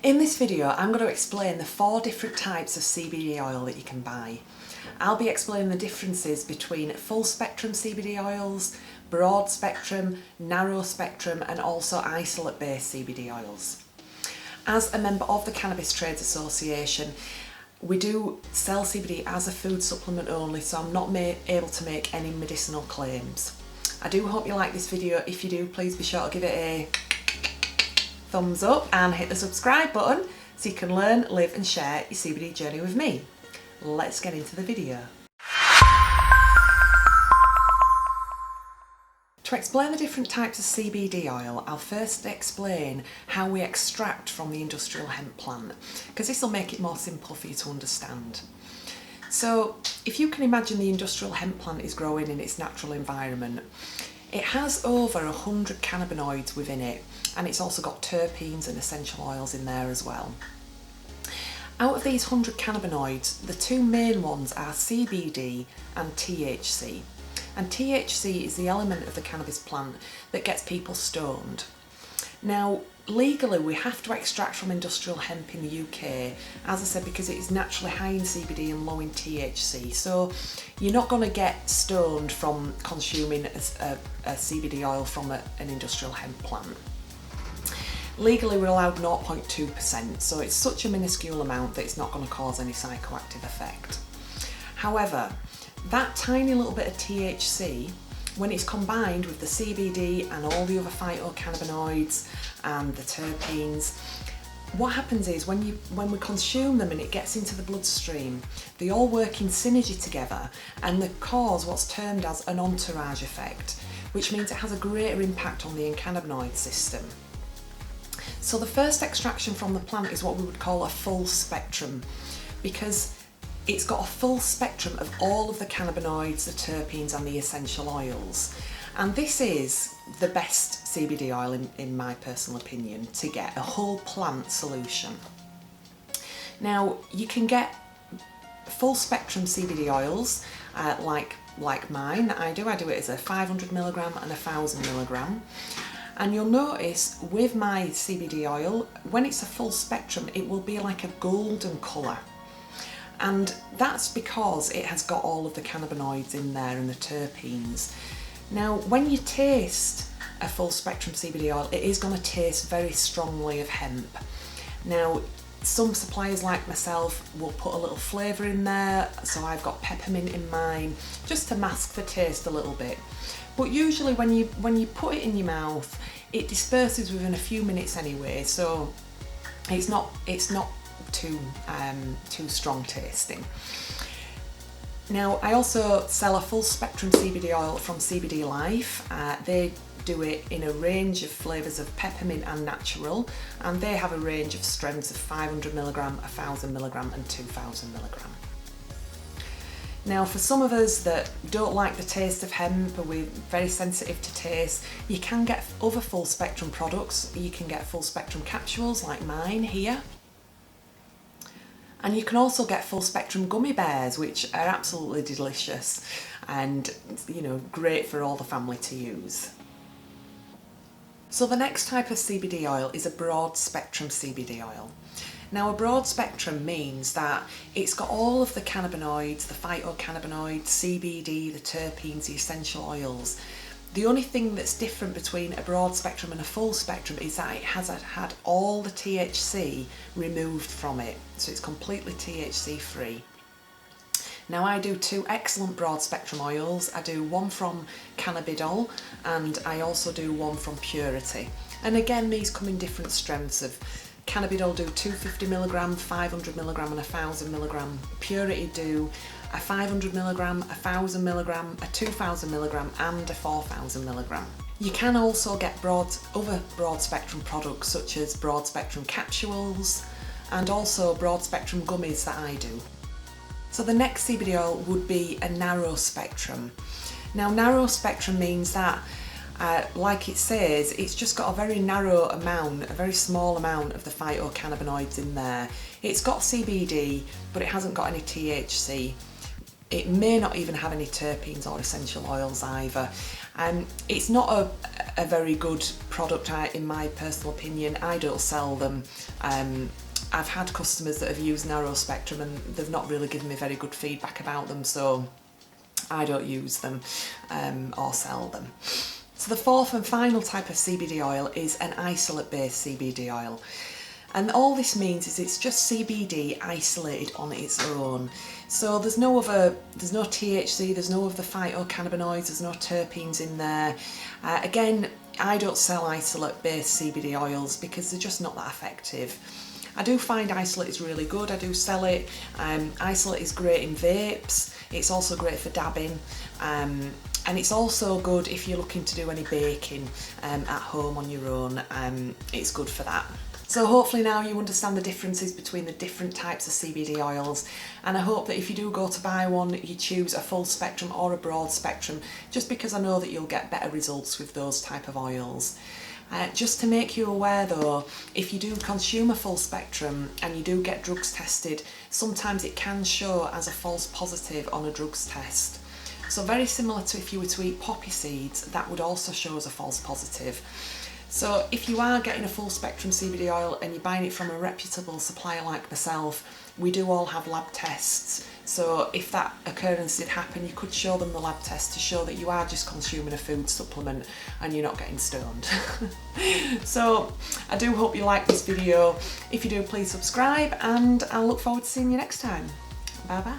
In this video, I'm going to explain the 4 different types of CBD oil that you can buy. I'll be explaining the differences between full spectrum CBD oils, broad spectrum, narrow spectrum and also isolate based CBD oils. As a member of the Cannabis Trades Association, we do sell CBD as a food supplement only, so I'm not able to make any medicinal claims. I do hope you like this video. If you do, please be sure to give it a thumbs up and hit the subscribe button so you can learn, live and share your CBD journey with me. Let's get into the video. To explain the different types of CBD oil, I'll first explain how we extract from the industrial hemp plant, because this will make it more simple for you to understand. So if you can imagine the industrial hemp plant is growing in its natural environment, it has over 100 cannabinoids within it, and it's also got terpenes and essential oils in there as well. Out of these 100 cannabinoids, the 2 main ones are CBD and THC. And THC is the element of the cannabis plant that gets people stoned. Now, legally we have to extract from industrial hemp in the UK, as I said, because it is naturally high in CBD and low in THC. So you're not going to get stoned from consuming a CBD oil from an industrial hemp plant. Legally we're allowed 0.2%, so it's such a minuscule amount that it's not going to cause any psychoactive effect. However, that tiny little bit of THC, when it's combined with the CBD and all the other phytocannabinoids and the terpenes, what happens is when we consume them and it gets into the bloodstream, they all work in synergy together and they cause what's termed as an entourage effect, which means it has a greater impact on the endocannabinoid system. So the first extraction from the plant is what we would call a full spectrum, because it's got a full spectrum of all of the cannabinoids, the terpenes and the essential oils. And this is the best CBD oil in my personal opinion, to get a whole plant solution. Now you can get full spectrum CBD oils like mine that I do it as a 500mg and a 1000mg. And you'll notice with my CBD oil, when it's a full spectrum, it will be like a golden colour. And that's because it has got all of the cannabinoids in there and the terpenes. Now, when you taste a full spectrum CBD oil, it is going to taste very strongly of hemp. Now, some suppliers like myself will put a little flavour in there, so I've got peppermint in mine, just to mask the taste a little bit. But usually when you put it in your mouth, it disperses within a few minutes anyway, so it's not too strong tasting. Now, I also sell a full spectrum CBD oil from CBDLife. They do it in a range of flavours of peppermint and natural, and they have a range of strengths of 500mg, 1000mg and 2000mg. Now, for some of us that don't like the taste of hemp, or we're very sensitive to taste, you can get other full spectrum products. You can get full spectrum capsules like mine here. And you can also get full spectrum gummy bears, which are absolutely delicious and, you know, great for all the family to use. So the next type of CBD oil is a broad spectrum CBD oil. Now, a broad spectrum means that it's got all of the cannabinoids, the phytocannabinoids, CBD, the terpenes, the essential oils. The only thing that's different between a broad spectrum and a full spectrum is that it has had all the THC removed from it, so it's completely THC free. Now, I do 2 excellent broad spectrum oils. I do one from Canabidol and I also do one from Purity. And again, these come in different strengths of Canabidol do 250mg, 500mg and 1000mg. Purity do a 500mg, a 1000mg, a 2000mg and a 4000mg. You can also get other broad spectrum products such as broad spectrum capsules and also broad spectrum gummies that I do. So the next CBD oil would be a narrow spectrum. Now, narrow spectrum means that like it says, it's just got a very narrow amount, a very small amount of the phytocannabinoids in there. It's got CBD, but it hasn't got any THC. It may not even have any terpenes or essential oils either. It's not a very good product in my personal opinion. I don't sell them. I've had customers that have used narrow spectrum and they've not really given me very good feedback about them, so I don't use them or sell them. So the fourth and final type of CBD oil is an isolate based CBD oil. And all this means is it's just CBD isolated on its own. So there's no THC, there's no other phytocannabinoids, there's no terpenes in there. Again, I don't sell isolate based CBD oils because they're just not that effective. I do find isolate is really good, I do sell it. Isolate is great in vapes, it's also great for dabbing, and it's also good if you're looking to do any baking at home on your own. It's good for that. So hopefully now you understand the differences between the different types of CBD oils, and I hope that if you do go to buy one, you choose a full spectrum or a broad spectrum, just because I know that you'll get better results with those type of oils. Just to make you aware though, if you do consume a full spectrum and you do get drugs tested, sometimes it can show as a false positive on a drugs test. So very similar to if you were to eat poppy seeds, that would also show as a false positive. So if you are getting a full spectrum CBD oil and you're buying it from a reputable supplier like myself, we do all have lab tests. So if that occurrence did happen, you could show them the lab test to show that you are just consuming a food supplement and you're not getting stoned. So I do hope you like this video. If you do, please subscribe, and I'll look forward to seeing you next time. Bye bye.